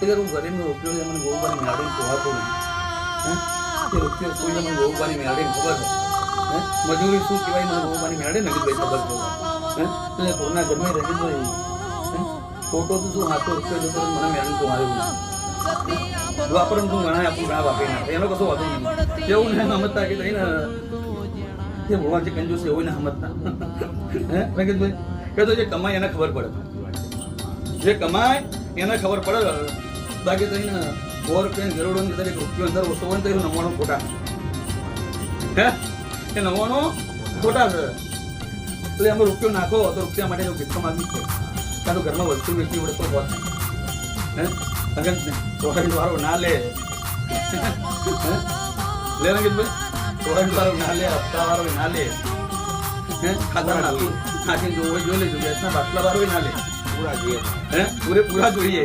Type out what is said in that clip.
એટલે હું ગરીબનો રૂપિયો છે મને ગોવાને મેળવીને ખવાતો નહીં. એ રૂપિયો શું છે મને ગોવાને મેળવીને ખબર છે. મજૂરી શું કહેવાય મને ગોવાને મેળવે ને ભાઈ ખબર છે. એટલે કોના ઘરમાં રહી ગયો ખોટો તો શું હાથો રૂપિયો જતો મને મેળવીને ખવાયું નહીં. વાપરણ તું ઘણા આપણું ઘણા વાપરી નાખે એનો કશો વાંધો નહીં. કેવું ને સમજતા કે નહીં ને એ ભગવાન જે કંજૂસ એવું ને સમજતા. રંગીતભાઈ કે તો જે કમાય એને ખબર પડે. જે કમાય એને ખબર પડે. બાકી તો એને 100 રૂપિયા ગરોડો ની દરેક રૂપિયો અંદર ઓછો હોય તો એનું 99 ખોટા. હે એ 99 ખોટા છે. એટલે અમે રૂપિયો નાખો તો રૂપિયા માટે ભીખા માંગી છે. કાં તો ઘરમાં વસ્તુ વેચી વડે તો હોત. હે અગર ચોરાઈ વાળો ના લે લે રંગીતભાઈ ચોરાઈ વાળો ના લે હપ્તા વાળો ના લે ખાતા નાખી નાખીને જોઈ લેજો ગેસના બાટલા વાળો ના લે પૂરા જોઈએ પૂરેપૂરા જોઈએ.